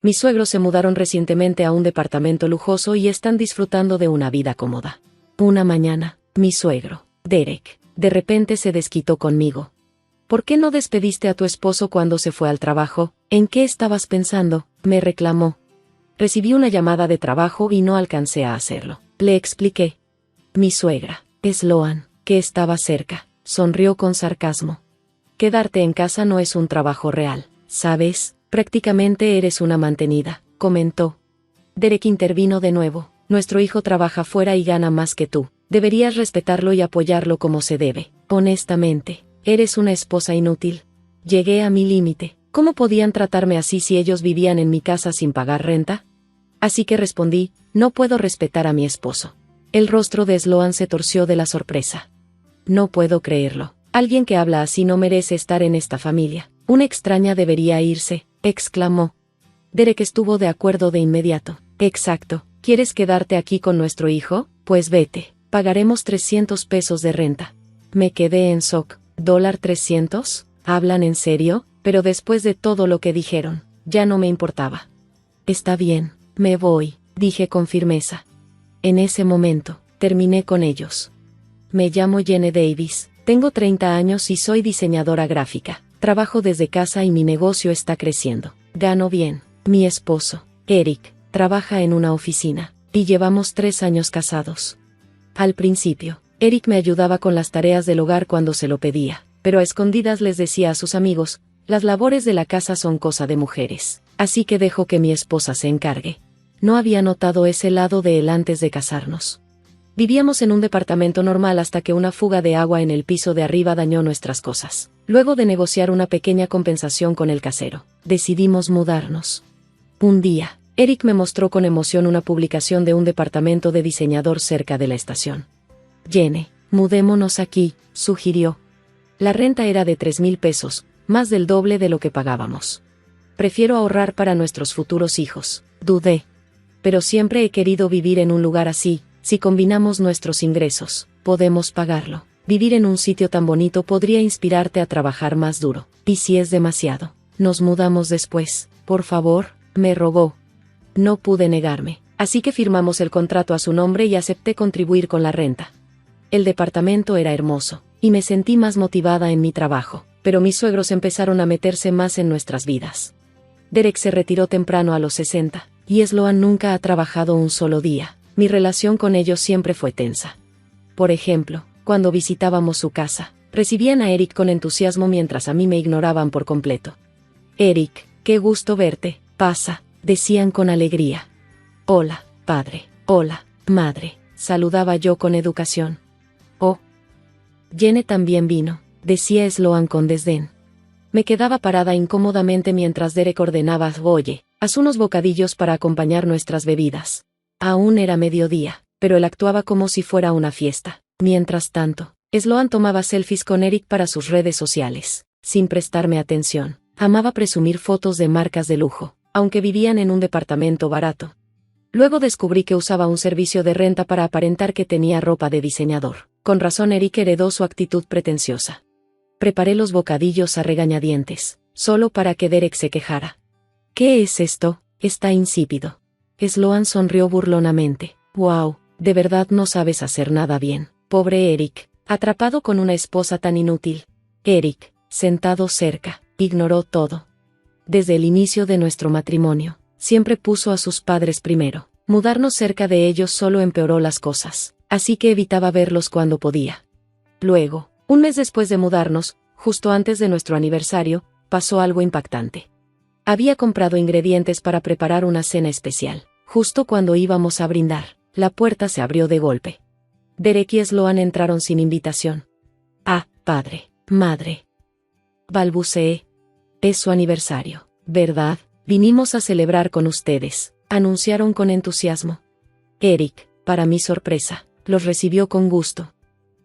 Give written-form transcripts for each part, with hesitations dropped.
Mis suegros se mudaron recientemente a un departamento lujoso y están disfrutando de una vida cómoda. Una mañana, mi suegro, Derek, de repente se desquitó conmigo. ¿Por qué no despediste a tu esposo cuando se fue al trabajo? ¿En qué estabas pensando?, me reclamó. Recibí una llamada de trabajo y no alcancé a hacerlo. Le expliqué. Mi suegra, Sloan, que estaba cerca, sonrió con sarcasmo. Quedarte en casa no es un trabajo real, ¿sabes? Prácticamente eres una mantenida, comentó. Derek intervino de nuevo. Nuestro hijo trabaja fuera y gana más que tú. Deberías respetarlo y apoyarlo como se debe. Honestamente, eres una esposa inútil. Llegué a mi límite. ¿Cómo podían tratarme así si ellos vivían en mi casa sin pagar renta? Así que respondí, no puedo respetar a mi esposo. El rostro de Sloan se torció de la sorpresa. No puedo creerlo. Alguien que habla así no merece estar en esta familia. Una extraña debería irse, exclamó. Derek estuvo de acuerdo de inmediato. Exacto. ¿Quieres quedarte aquí con nuestro hijo? Pues vete. Pagaremos $300 de renta. Me quedé en shock. ¿$300? ¿Hablan en serio? Pero después de todo lo que dijeron, ya no me importaba. Está bien, me voy, dije con firmeza. En ese momento, terminé con ellos. Me llamo Jenny Davis, tengo 30 años y soy diseñadora gráfica. Trabajo desde casa y mi negocio está creciendo. Gano bien. Mi esposo, Eric, trabaja en una oficina, y llevamos 3 años casados. Al principio, Eric me ayudaba con las tareas del hogar cuando se lo pedía, pero a escondidas les decía a sus amigos, las labores de la casa son cosa de mujeres, así que dejo que mi esposa se encargue. No había notado ese lado de él antes de casarnos. Vivíamos en un departamento normal hasta que una fuga de agua en el piso de arriba dañó nuestras cosas. Luego de negociar una pequeña compensación con el casero, decidimos mudarnos. Un día, Eric me mostró con emoción una publicación de un departamento de diseñador cerca de la estación. Jenny, mudémonos aquí, sugirió. La renta era de $3,000, más del doble de lo que pagábamos. Prefiero ahorrar para nuestros futuros hijos, dudé. Pero siempre he querido vivir en un lugar así, si combinamos nuestros ingresos, podemos pagarlo. Vivir en un sitio tan bonito podría inspirarte a trabajar más duro. ¿Y si es demasiado? Nos mudamos después, por favor, me rogó. No pude negarme, así que firmamos el contrato a su nombre y acepté contribuir con la renta. El departamento era hermoso, y me sentí más motivada en mi trabajo, pero mis suegros empezaron a meterse más en nuestras vidas. Derek se retiró temprano a los 60, y Sloan nunca ha trabajado un solo día. Mi relación con ellos siempre fue tensa. Por ejemplo, cuando visitábamos su casa, recibían a Eric con entusiasmo mientras a mí me ignoraban por completo. Eric, qué gusto verte, pasa, decían con alegría. Hola, padre, hola, madre, saludaba yo con educación. Oh. Jenny también vino, decía Sloan con desdén. Me quedaba parada incómodamente mientras Derek ordenaba, oye, haz unos bocadillos para acompañar nuestras bebidas. Aún era mediodía, pero él actuaba como si fuera una fiesta. Mientras tanto, Sloan tomaba selfies con Eric para sus redes sociales, sin prestarme atención. Amaba presumir fotos de marcas de lujo, aunque vivían en un departamento barato. Luego descubrí que usaba un servicio de renta para aparentar que tenía ropa de diseñador. Con razón Eric heredó su actitud pretenciosa. Preparé los bocadillos a regañadientes, solo para que Derek se quejara. ¿Qué es esto? Está insípido. Sloan sonrió burlonamente. Wow, de verdad no sabes hacer nada bien. Pobre Eric, atrapado con una esposa tan inútil. Eric, sentado cerca, ignoró todo. Desde el inicio de nuestro matrimonio, siempre puso a sus padres primero. Mudarnos cerca de ellos solo empeoró las cosas, así que evitaba verlos cuando podía. Luego, un mes después de mudarnos, justo antes de nuestro aniversario, pasó algo impactante. Había comprado ingredientes para preparar una cena especial. Justo cuando íbamos a brindar, la puerta se abrió de golpe. Derek y Sloan entraron sin invitación. Ah, padre, madre. Balbuceé. Es su aniversario, ¿verdad? Vinimos a celebrar con ustedes, anunciaron con entusiasmo. Eric, para mi sorpresa, los recibió con gusto.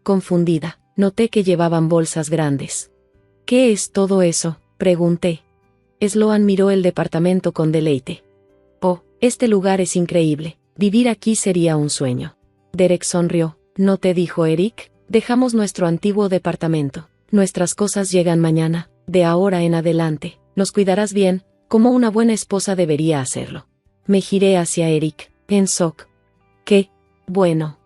Confundida, noté que llevaban bolsas grandes. ¿Qué es todo eso?, pregunté. Sloan miró el departamento con deleite. Oh, este lugar es increíble, vivir aquí sería un sueño. Derek sonrió. ¿No te dijo Eric? Dejamos nuestro antiguo departamento. Nuestras cosas llegan mañana, de ahora en adelante. Nos cuidarás bien, como una buena esposa debería hacerlo. Me giré hacia Eric, en shock. ¿Qué? Bueno.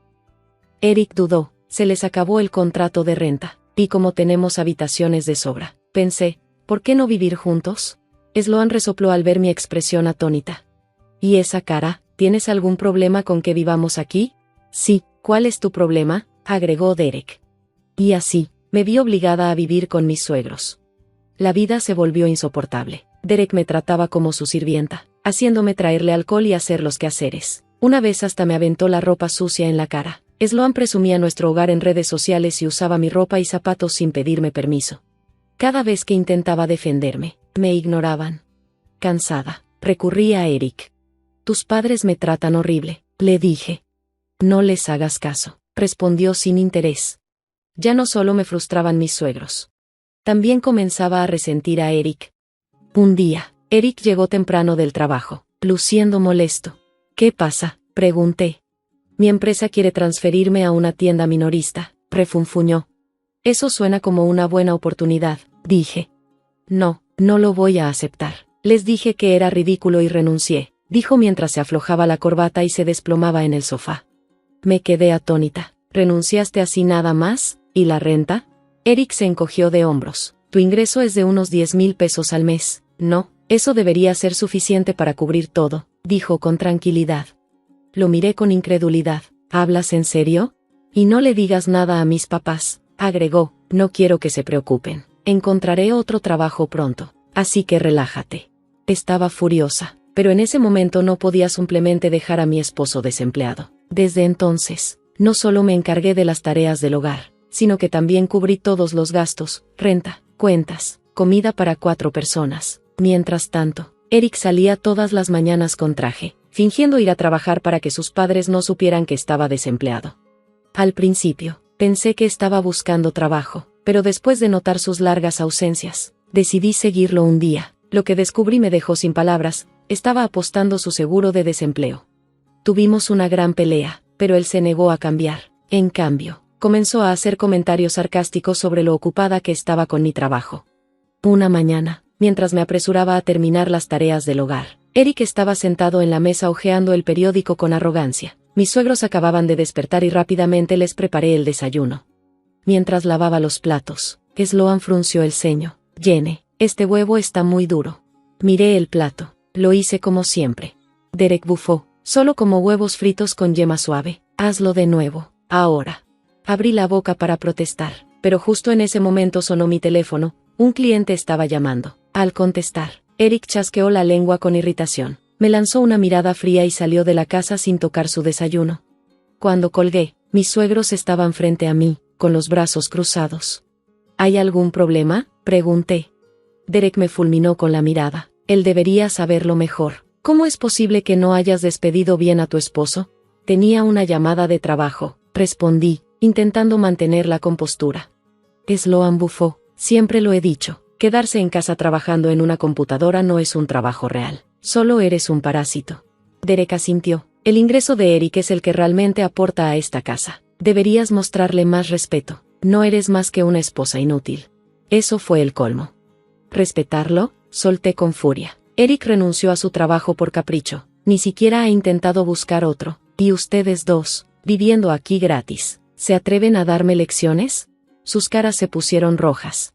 Eric dudó. Se les acabó el contrato de renta, y como tenemos habitaciones de sobra, pensé, ¿por qué no vivir juntos? Sloan resopló al ver mi expresión atónita. ¿Y esa cara? ¿Tienes algún problema con que vivamos aquí? Sí, ¿cuál es tu problema?, agregó Derek. Y así, me vi obligada a vivir con mis suegros. La vida se volvió insoportable. Derek me trataba como su sirvienta, haciéndome traerle alcohol y hacer los quehaceres. Una vez hasta me aventó la ropa sucia en la cara. Sloan presumía nuestro hogar en redes sociales y usaba mi ropa y zapatos sin pedirme permiso. Cada vez que intentaba defenderme, me ignoraban. Cansada, recurrí a Eric. Tus padres me tratan horrible, le dije. No les hagas caso, respondió sin interés. Ya no solo me frustraban mis suegros. También comenzaba a resentir a Eric. Un día, Eric llegó temprano del trabajo, luciendo molesto. ¿Qué pasa?, pregunté. Mi empresa quiere transferirme a una tienda minorista, refunfuñó. Eso suena como una buena oportunidad, dije. No, no lo voy a aceptar. Les dije que era ridículo y renuncié, dijo mientras se aflojaba la corbata y se desplomaba en el sofá. Me quedé atónita. ¿Renunciaste así nada más? ¿Y la renta? Eric se encogió de hombros. Tu ingreso es de unos 10,000 pesos al mes, ¿no? Eso debería ser suficiente para cubrir todo, dijo con tranquilidad. Lo miré con incredulidad. ¿Hablas en serio? Y no le digas nada a mis papás, agregó, no quiero que se preocupen. Encontraré otro trabajo pronto, así que relájate. Estaba furiosa, pero en ese momento no podía simplemente dejar a mi esposo desempleado. Desde entonces, no solo me encargué de las tareas del hogar, sino que también cubrí todos los gastos, renta, cuentas, comida para 4 personas. Mientras tanto, Eric salía todas las mañanas con traje, fingiendo ir a trabajar para que sus padres no supieran que estaba desempleado. Al principio, pensé que estaba buscando trabajo, pero después de notar sus largas ausencias, decidí seguirlo un día. Lo que descubrí me dejó sin palabras. Estaba apostando su seguro de desempleo. Tuvimos una gran pelea, pero él se negó a cambiar. En cambio, comenzó a hacer comentarios sarcásticos sobre lo ocupada que estaba con mi trabajo. Una mañana, mientras me apresuraba a terminar las tareas del hogar, Eric estaba sentado en la mesa hojeando el periódico con arrogancia. Mis suegros acababan de despertar y rápidamente les preparé el desayuno. Mientras lavaba los platos, Sloan frunció el ceño. Jenny, este huevo está muy duro. Miré el plato. Lo hice como siempre. Derek bufó. Solo como huevos fritos con yema suave. Hazlo de nuevo, ahora. Abrí la boca para protestar, pero justo en ese momento sonó mi teléfono. Un cliente estaba llamando. Al contestar, Eric chasqueó la lengua con irritación. Me lanzó una mirada fría y salió de la casa sin tocar su desayuno. Cuando colgué, mis suegros estaban frente a mí, con los brazos cruzados. ¿Hay algún problema?, pregunté. Derek me fulminó con la mirada. Él debería saberlo mejor. ¿Cómo es posible que no hayas despedido bien a tu esposo? Tenía una llamada de trabajo, respondí, intentando mantener la compostura. Sloan bufó. Siempre lo he dicho. Quedarse en casa trabajando en una computadora no es un trabajo real. Solo eres un parásito. Derek asintió. El ingreso de Eric es el que realmente aporta a esta casa. Deberías mostrarle más respeto. No eres más que una esposa inútil. Eso fue el colmo. ¿Respetarlo?, solté con furia. Eric renunció a su trabajo por capricho. Ni siquiera ha intentado buscar otro. Y ustedes dos, viviendo aquí gratis, ¿se atreven a darme lecciones? Sus caras se pusieron rojas.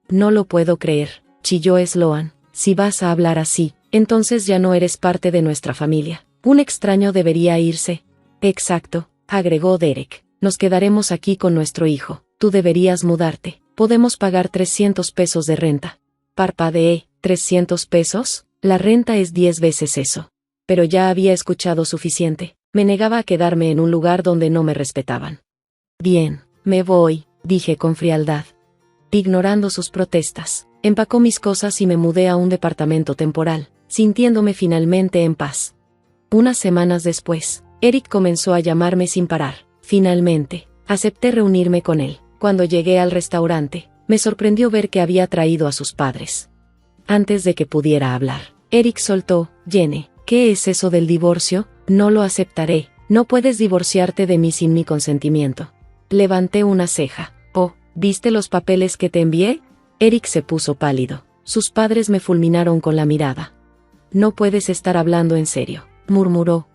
No lo puedo creer, chilló Sloan. Si vas a hablar así, entonces ya no eres parte de nuestra familia. Un extraño debería irse. Exacto, agregó Derek. Nos quedaremos aquí con nuestro hijo. Tú deberías mudarte. Podemos pagar 300 pesos de renta. Parpadeé. ¿300 pesos? La renta es 10 veces eso. Pero ya había escuchado suficiente. Me negaba a quedarme en un lugar donde no me respetaban. Bien, me voy, dije con frialdad. Ignorando sus protestas, empacó mis cosas y me mudé a un departamento temporal, sintiéndome finalmente en paz. Unas semanas después, Eric comenzó a llamarme sin parar. Finalmente, acepté reunirme con él. Cuando llegué al restaurante, me sorprendió ver que había traído a sus padres. Antes de que pudiera hablar, Eric soltó, Jenny, ¿qué es eso del divorcio? No lo aceptaré. No puedes divorciarte de mí sin mi consentimiento. Levanté una ceja. Oh, ¿viste los papeles que te envié? Eric se puso pálido. Sus padres me fulminaron con la mirada. No puedes estar hablando en serio, murmuró.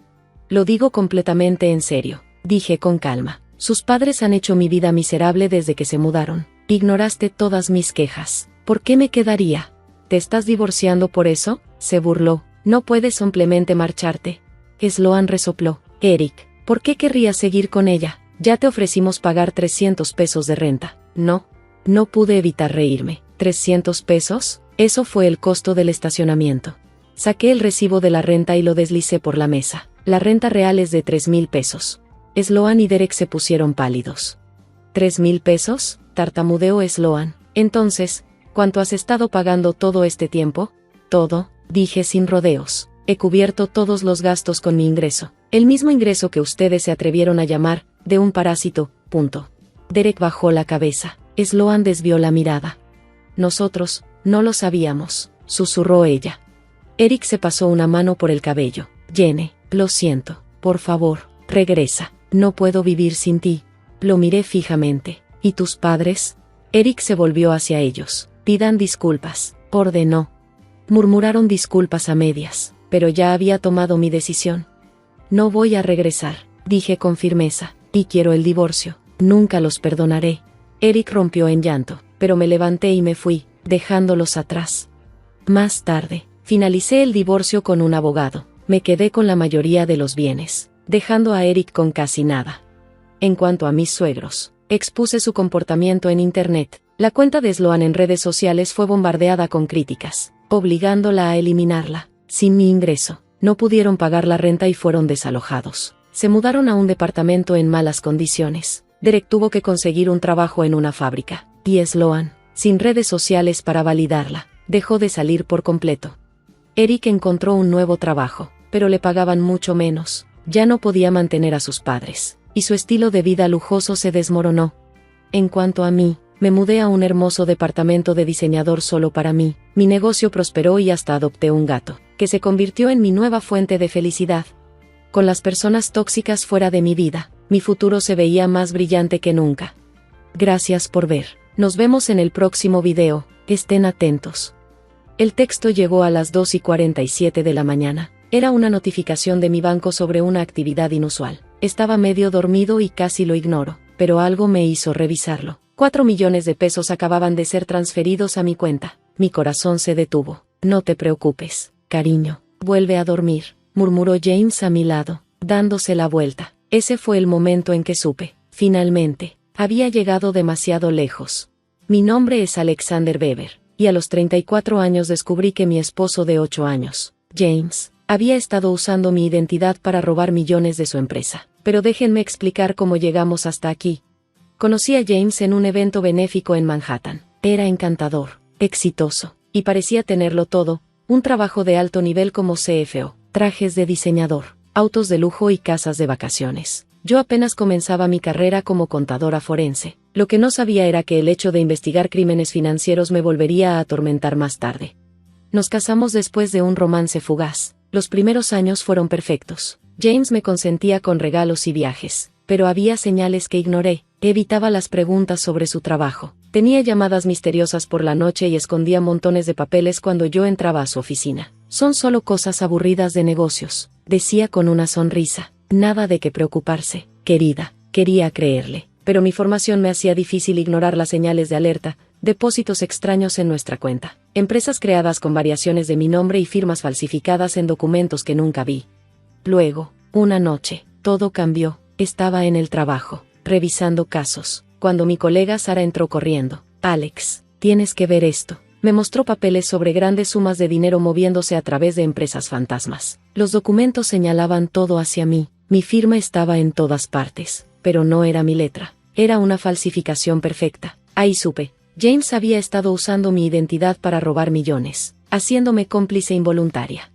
Lo digo completamente en serio, dije con calma. Sus padres han hecho mi vida miserable desde que se mudaron. Ignoraste todas mis quejas. ¿Por qué me quedaría? ¿Te estás divorciando por eso?, se burló. No puedes simplemente marcharte. Sloan resopló. Eric, ¿por qué querrías seguir con ella? Ya te ofrecimos pagar 300 pesos de renta. No. No pude evitar reírme. ¿300 pesos? Eso fue el costo del estacionamiento. Saqué el recibo de la renta y lo deslicé por la mesa. La renta real es de 3,000 pesos. Sloan y Derek se pusieron pálidos. ¿3,000 pesos? Tartamudeó Sloan. Entonces, ¿cuánto has estado pagando todo este tiempo? Todo, dije sin rodeos. He cubierto todos los gastos con mi ingreso. El mismo ingreso que ustedes se atrevieron a llamar, de un parásito, punto. Derek bajó la cabeza. Sloan desvió la mirada. Nosotros, no lo sabíamos, susurró ella. Eric se pasó una mano por el cabello. Jenny, lo siento, por favor, regresa. No puedo vivir sin ti. Lo miré fijamente. ¿Y tus padres? Eric se volvió hacia ellos. Pidan disculpas, ordenó. Murmuraron disculpas a medias, pero ya había tomado mi decisión. No voy a regresar, dije con firmeza, y quiero el divorcio. Nunca los perdonaré. Eric rompió en llanto, pero me levanté y me fui, dejándolos atrás. Más tarde, finalicé el divorcio con un abogado. Me quedé con la mayoría de los bienes, dejando a Eric con casi nada. En cuanto a mis suegros, expuse su comportamiento en Internet. La cuenta de Sloan en redes sociales fue bombardeada con críticas, obligándola a eliminarla. Sin mi ingreso, no pudieron pagar la renta y fueron desalojados. Se mudaron a un departamento en malas condiciones. Derek tuvo que conseguir un trabajo en una fábrica, y Sloan, sin redes sociales para validarla, dejó de salir por completo. Eric encontró un nuevo trabajo, pero le pagaban mucho menos. Ya no podía mantener a sus padres, y su estilo de vida lujoso se desmoronó. En cuanto a mí, me mudé a un hermoso departamento de diseñador solo para mí. Mi negocio prosperó y hasta adopté un gato, que se convirtió en mi nueva fuente de felicidad. Con las personas tóxicas fuera de mi vida, mi futuro se veía más brillante que nunca. Gracias por ver. Nos vemos en el próximo video. Estén atentos. El texto llegó a las 2:47 de la mañana. Era una notificación de mi banco sobre una actividad inusual. Estaba medio dormido y casi lo ignoro, pero algo me hizo revisarlo. 4 millones de pesos acababan de ser transferidos a mi cuenta. Mi corazón se detuvo. No te preocupes, cariño. Vuelve a dormir, murmuró James a mi lado, dándose la vuelta. Ese fue el momento en que supe, finalmente, había llegado demasiado lejos. Mi nombre es Alexander Weber, y a los 34 años descubrí que mi esposo de 8 años, James, había estado usando mi identidad para robar millones de su empresa. Pero déjenme explicar cómo llegamos hasta aquí. Conocí a James en un evento benéfico en Manhattan. Era encantador, exitoso, y parecía tenerlo todo, un trabajo de alto nivel como CFO, trajes de diseñador, autos de lujo y casas de vacaciones. Yo apenas comenzaba mi carrera como contadora forense. Lo que no sabía era que el hecho de investigar crímenes financieros me volvería a atormentar más tarde. Nos casamos después de un romance fugaz. Los primeros años fueron perfectos. James me consentía con regalos y viajes, pero había señales que ignoré. Evitaba las preguntas sobre su trabajo. Tenía llamadas misteriosas por la noche y escondía montones de papeles cuando yo entraba a su oficina. Son solo cosas aburridas de negocios, decía con una sonrisa. Nada de qué preocuparse, querida. Quería creerle, pero mi formación me hacía difícil ignorar las señales de alerta, depósitos extraños en nuestra cuenta, empresas creadas con variaciones de mi nombre y firmas falsificadas en documentos que nunca vi. Luego, una noche, todo cambió. Estaba en el trabajo, revisando casos, cuando mi colega Sara entró corriendo. Alex, tienes que ver esto. Me mostró papeles sobre grandes sumas de dinero moviéndose a través de empresas fantasmas. Los documentos señalaban todo hacia mí. Mi firma estaba en todas partes, pero no era mi letra. Era una falsificación perfecta. Ahí supe. James había estado usando mi identidad para robar millones, haciéndome cómplice involuntaria.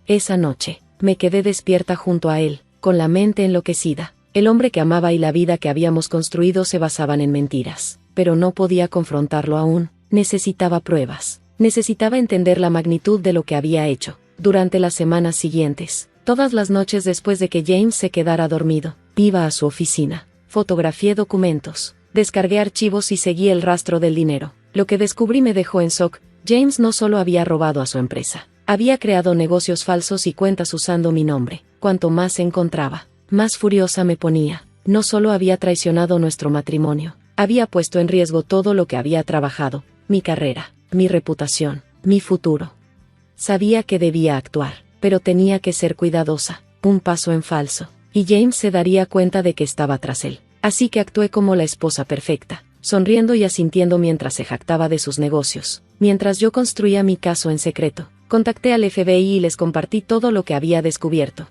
Esa noche, me quedé despierta junto a él, con la mente enloquecida. El hombre que amaba y la vida que habíamos construido se basaban en mentiras, pero no podía confrontarlo aún. Necesitaba pruebas. Necesitaba entender la magnitud de lo que había hecho. Durante las semanas siguientes, todas las noches después de que James se quedara dormido, iba a su oficina, fotografié documentos, descargué archivos y seguí el rastro del dinero. Lo que descubrí me dejó en shock. James no solo había robado a su empresa, había creado negocios falsos y cuentas usando mi nombre. Cuanto más encontraba, más furiosa me ponía. No solo había traicionado nuestro matrimonio, había puesto en riesgo todo lo que había trabajado, mi carrera, mi reputación, mi futuro. Sabía que debía actuar, pero tenía que ser cuidadosa, un paso en falso, y James se daría cuenta de que estaba tras él. Así que actué como la esposa perfecta, sonriendo y asintiendo mientras se jactaba de sus negocios. Mientras yo construía mi caso en secreto, contacté al FBI y les compartí todo lo que había descubierto.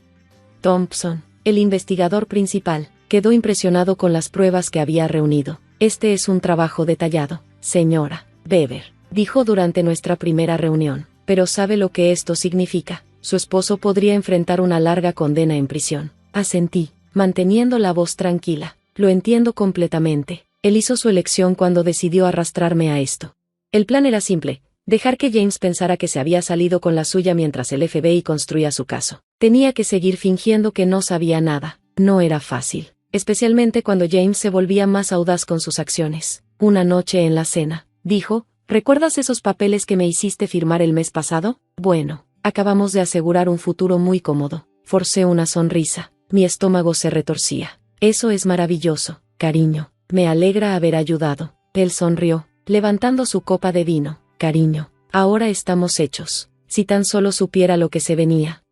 Thompson, el investigador principal, quedó impresionado con las pruebas que había reunido. Este es un trabajo detallado, señora Weber, dijo durante nuestra primera reunión. Pero ¿sabe lo que esto significa? Su esposo podría enfrentar una larga condena en prisión. Asentí, manteniendo la voz tranquila. Lo entiendo completamente. Él hizo su elección cuando decidió arrastrarme a esto. El plan era simple, dejar que James pensara que se había salido con la suya mientras el FBI construía su caso. Tenía que seguir fingiendo que no sabía nada. No era fácil, especialmente cuando James se volvía más audaz con sus acciones. Una noche en la cena, dijo, ¿recuerdas esos papeles que me hiciste firmar el mes pasado? Bueno, acabamos de asegurar un futuro muy cómodo. Forcé una sonrisa. Mi estómago se retorcía. Eso es maravilloso, cariño. Me alegra haber ayudado. Él sonrió, levantando su copa de vino. Cariño, ahora estamos hechos. Si tan solo supiera lo que se venía.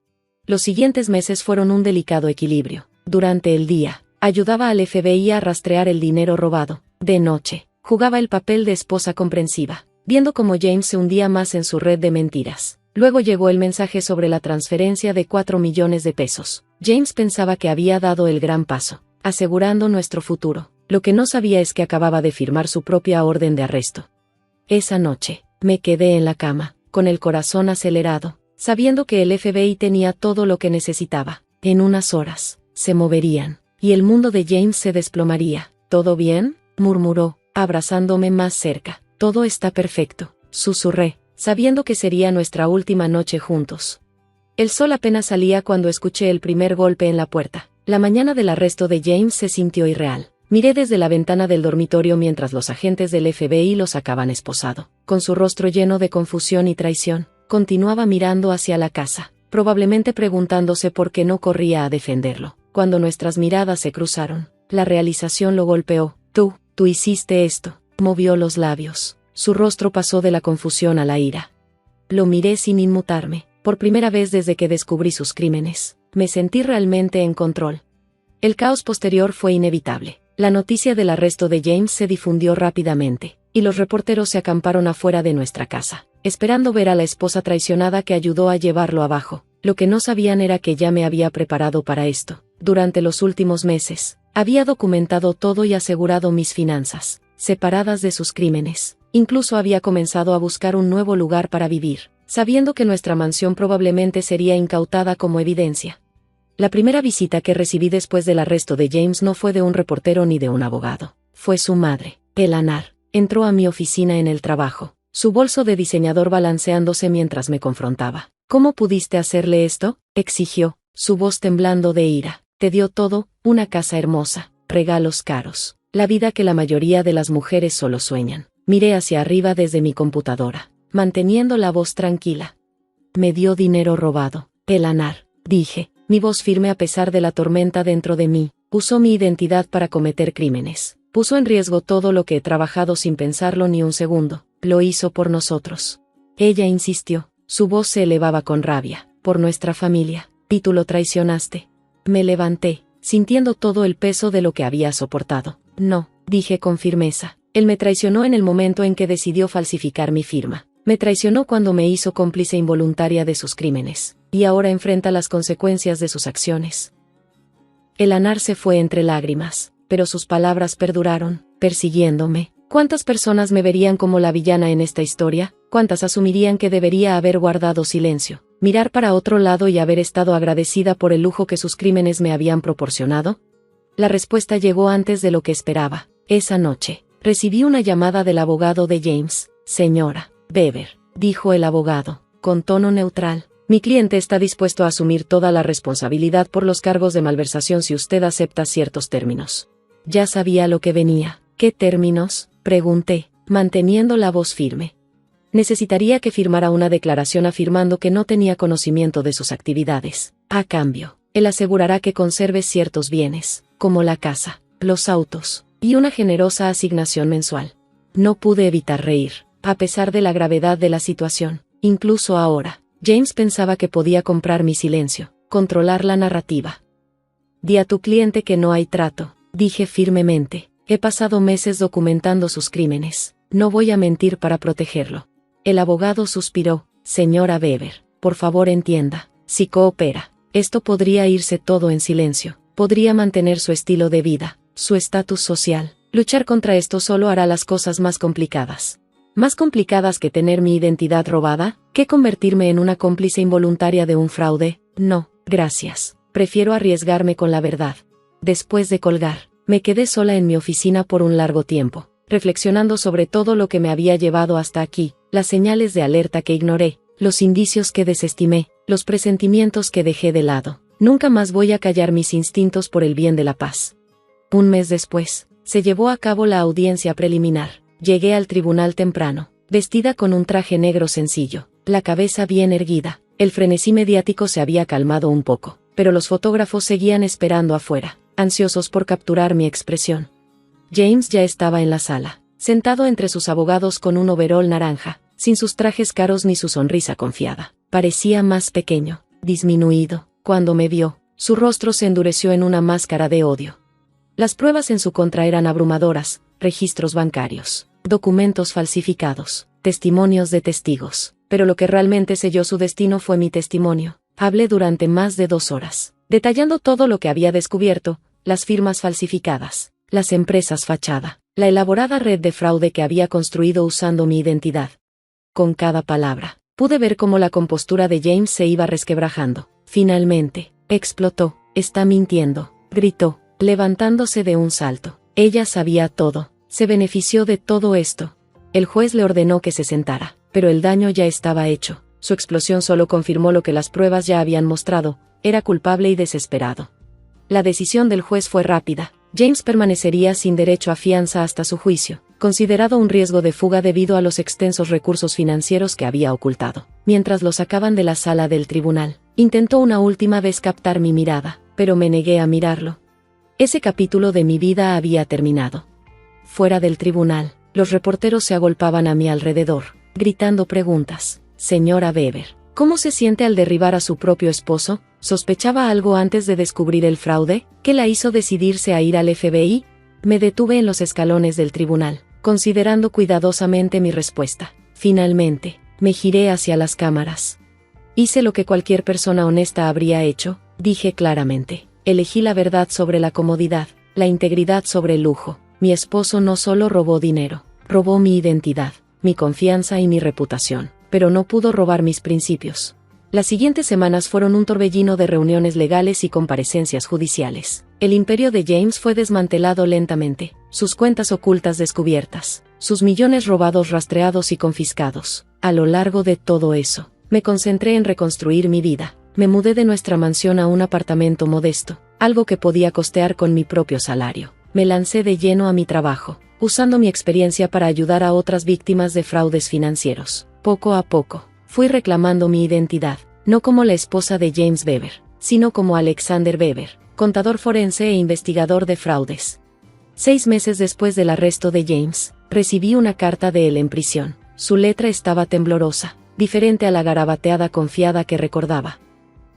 Los siguientes meses fueron un delicado equilibrio. Durante el día, ayudaba al FBI a rastrear el dinero robado. De noche, jugaba el papel de esposa comprensiva, viendo cómo James se hundía más en su red de mentiras. Luego llegó el mensaje sobre la transferencia de 4 millones de pesos. James pensaba que había dado el gran paso, asegurando nuestro futuro. Lo que no sabía es que acababa de firmar su propia orden de arresto. Esa noche, me quedé en la cama, con el corazón acelerado, sabiendo que el FBI tenía todo lo que necesitaba. En unas horas, se moverían, y el mundo de James se desplomaría. ¿Todo bien?, murmuró, abrazándome más cerca. Todo está perfecto, susurré, sabiendo que sería nuestra última noche juntos. El sol apenas salía cuando escuché el primer golpe en la puerta. La mañana del arresto de James se sintió irreal. Miré desde la ventana del dormitorio mientras los agentes del FBI lo sacaban esposado. Con su rostro lleno de confusión y traición, continuaba mirando hacia la casa, probablemente preguntándose por qué no corría a defenderlo. Cuando nuestras miradas se cruzaron, la realización lo golpeó. Tú hiciste esto. Movió los labios. Su rostro pasó de la confusión a la ira. Lo miré sin inmutarme. Por primera vez desde que descubrí sus crímenes, me sentí realmente en control. El caos posterior fue inevitable. La noticia del arresto de James se difundió rápidamente, y los reporteros se acamparon afuera de nuestra casa, esperando ver a la esposa traicionada que ayudó a llevarlo abajo. Lo que no sabían era que ya me había preparado para esto. Durante los últimos meses, había documentado todo y asegurado mis finanzas, separadas de sus crímenes. Incluso había comenzado a buscar un nuevo lugar para vivir, sabiendo que nuestra mansión probablemente sería incautada como evidencia. La primera visita que recibí después del arresto de James no fue de un reportero ni de un abogado. Fue su madre, Eleanor. Entró a mi oficina en el trabajo, su bolso de diseñador balanceándose mientras me confrontaba. ¿Cómo pudiste hacerle esto?, exigió, su voz temblando de ira. Te dio todo, una casa hermosa, regalos caros, la vida que la mayoría de las mujeres solo sueñan. Miré hacia arriba desde mi computadora, manteniendo la voz tranquila. Me dio dinero robado, Eleanor, dije, mi voz firme a pesar de la tormenta dentro de mí. Usó mi identidad para cometer crímenes. Puso en riesgo todo lo que he trabajado sin pensarlo ni un segundo. Lo hizo por nosotros. Ella insistió, su voz se elevaba con rabia. Por nuestra familia. Y tú lo traicionaste. Me levanté, sintiendo todo el peso de lo que había soportado. No, dije con firmeza. Él me traicionó en el momento en que decidió falsificar mi firma. Me traicionó cuando me hizo cómplice involuntaria de sus crímenes, y ahora enfrenta las consecuencias de sus acciones. Eleanor se fue entre lágrimas, pero sus palabras perduraron, persiguiéndome. ¿Cuántas personas me verían como la villana en esta historia? ¿Cuántas asumirían que debería haber guardado silencio, mirar para otro lado y haber estado agradecida por el lujo que sus crímenes me habían proporcionado? La respuesta llegó antes de lo que esperaba. Esa noche, recibí una llamada del abogado de James. Señora Weber, dijo el abogado, con tono neutral, mi cliente está dispuesto a asumir toda la responsabilidad por los cargos de malversación si usted acepta ciertos términos. Ya sabía lo que venía. ¿Qué términos?, pregunté, manteniendo la voz firme. Necesitaría que firmara una declaración afirmando que no tenía conocimiento de sus actividades. A cambio, él asegurará que conserve ciertos bienes, como la casa, los autos, y una generosa asignación mensual. No pude evitar reír, a pesar de la gravedad de la situación. Incluso ahora, James pensaba que podía comprar mi silencio, controlar la narrativa. Di a tu cliente que no hay trato, dije firmemente. He pasado meses documentando sus crímenes. No voy a mentir para protegerlo. El abogado suspiró. Señora Weber, por favor entienda. Si coopera, esto podría irse todo en silencio. Podría mantener su estilo de vida, su estatus social. Luchar contra esto solo hará las cosas más complicadas. ¿Más complicadas que tener mi identidad robada? ¿Que convertirme en una cómplice involuntaria de un fraude? No, gracias. Prefiero arriesgarme con la verdad. Después de colgar, me quedé sola en mi oficina por un largo tiempo, reflexionando sobre todo lo que me había llevado hasta aquí, las señales de alerta que ignoré, los indicios que desestimé, los presentimientos que dejé de lado. Nunca más voy a callar mis instintos por el bien de la paz. Un mes después, se llevó a cabo la audiencia preliminar. Llegué al tribunal temprano, vestida con un traje negro sencillo, la cabeza bien erguida. El frenesí mediático se había calmado un poco, pero los fotógrafos seguían esperando afuera, ansiosos por capturar mi expresión. James ya estaba en la sala, sentado entre sus abogados con un overol naranja, sin sus trajes caros ni su sonrisa confiada. Parecía más pequeño, disminuido. Cuando me vio, su rostro se endureció en una máscara de odio. Las pruebas en su contra eran abrumadoras: registros bancarios, documentos falsificados, testimonios de testigos. Pero lo que realmente selló su destino fue mi testimonio. Hablé durante más de 2 horas, detallando todo lo que había descubierto: las firmas falsificadas, las empresas fachada, la elaborada red de fraude que había construido usando mi identidad. Con cada palabra, pude ver cómo la compostura de James se iba resquebrajando. Finalmente, explotó. «Está mintiendo», gritó, levantándose de un salto. Ella sabía todo, se benefició de todo esto. El juez le ordenó que se sentara, pero el daño ya estaba hecho. Su explosión solo confirmó lo que las pruebas ya habían mostrado: era culpable y desesperado. La decisión del juez fue rápida. James permanecería sin derecho a fianza hasta su juicio, considerado un riesgo de fuga debido a los extensos recursos financieros que había ocultado. Mientras lo sacaban de la sala del tribunal, intentó una última vez captar mi mirada, pero me negué a mirarlo. Ese capítulo de mi vida había terminado. Fuera del tribunal, los reporteros se agolpaban a mi alrededor, gritando preguntas. «Señora Weber, ¿cómo se siente al derribar a su propio esposo? ¿Sospechaba algo antes de descubrir el fraude? ¿Qué la hizo decidirse a ir al FBI?» Me detuve en los escalones del tribunal, considerando cuidadosamente mi respuesta. Finalmente, me giré hacia las cámaras. «Hice lo que cualquier persona honesta habría hecho», dije claramente. «Elegí la verdad sobre la comodidad, la integridad sobre el lujo. Mi esposo no solo robó dinero, robó mi identidad, mi confianza y mi reputación, pero no pudo robar mis principios». Las siguientes semanas fueron un torbellino de reuniones legales y comparecencias judiciales. El imperio de James fue desmantelado lentamente, sus cuentas ocultas descubiertas, sus millones robados rastreados y confiscados. A lo largo de todo eso, me concentré en reconstruir mi vida. Me mudé de nuestra mansión a un apartamento modesto, algo que podía costear con mi propio salario. Me lancé de lleno a mi trabajo, usando mi experiencia para ayudar a otras víctimas de fraudes financieros. Poco a poco, fui reclamando mi identidad, no como la esposa de James Weber, sino como Alexander Weber, contador forense e investigador de fraudes. 6 meses después del arresto de James, recibí una carta de él en prisión. Su letra estaba temblorosa, diferente a la garabateada confiada que recordaba.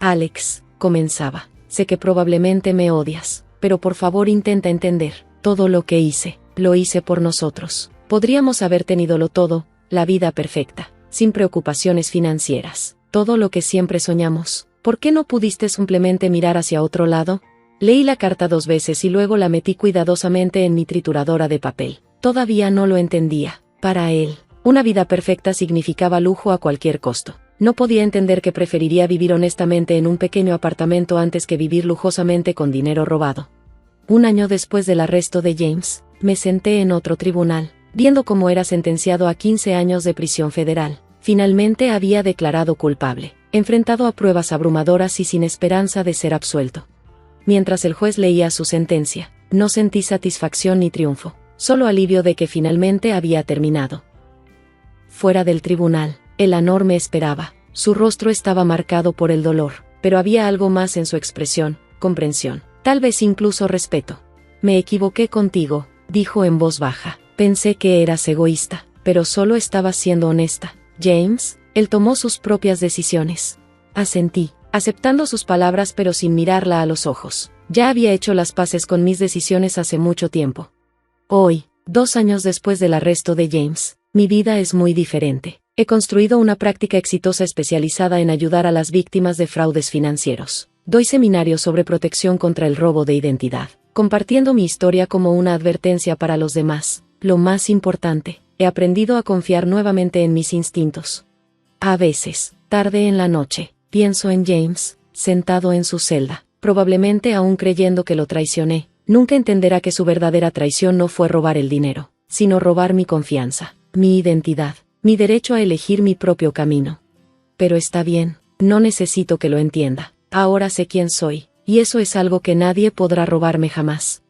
«Alex», comenzaba, «sé que probablemente me odias, pero por favor intenta entender. Todo lo que hice, lo hice por nosotros. Podríamos haber tenido todo, la vida perfecta, sin preocupaciones financieras, todo lo que siempre soñamos. ¿Por qué no pudiste simplemente mirar hacia otro lado?» Leí la carta 2 veces y luego la metí cuidadosamente en mi trituradora de papel. Todavía no lo entendía. Para él, una vida perfecta significaba lujo a cualquier costo. No podía entender que preferiría vivir honestamente en un pequeño apartamento antes que vivir lujosamente con dinero robado. Un año después del arresto de James, me senté en otro tribunal, viendo cómo era sentenciado a 15 años de prisión federal. Finalmente había declarado culpable, enfrentado a pruebas abrumadoras y sin esperanza de ser absuelto. Mientras el juez leía su sentencia, no sentí satisfacción ni triunfo, solo alivio de que finalmente había terminado. Fuera del tribunal, Eleanor me esperaba. Su rostro estaba marcado por el dolor, pero había algo más en su expresión, comprensión, tal vez incluso respeto. Me equivoqué contigo, dijo en voz baja. Pensé que eras egoísta, pero solo estabas siendo honesta. James, él tomó sus propias decisiones. Asentí, aceptando sus palabras pero sin mirarla a los ojos. Ya había hecho las paces con mis decisiones hace mucho tiempo. Hoy, 2 años después del arresto de James, mi vida es muy diferente. He construido una práctica exitosa especializada en ayudar a las víctimas de fraudes financieros. Doy seminarios sobre protección contra el robo de identidad, compartiendo mi historia como una advertencia para los demás. Lo más importante, he aprendido a confiar nuevamente en mis instintos. A veces, tarde en la noche, pienso en James, sentado en su celda, probablemente aún creyendo que lo traicioné. Nunca entenderá que su verdadera traición no fue robar el dinero, sino robar mi confianza, mi identidad, mi derecho a elegir mi propio camino. Pero está bien, no necesito que lo entienda. Ahora sé quién soy, y eso es algo que nadie podrá robarme jamás.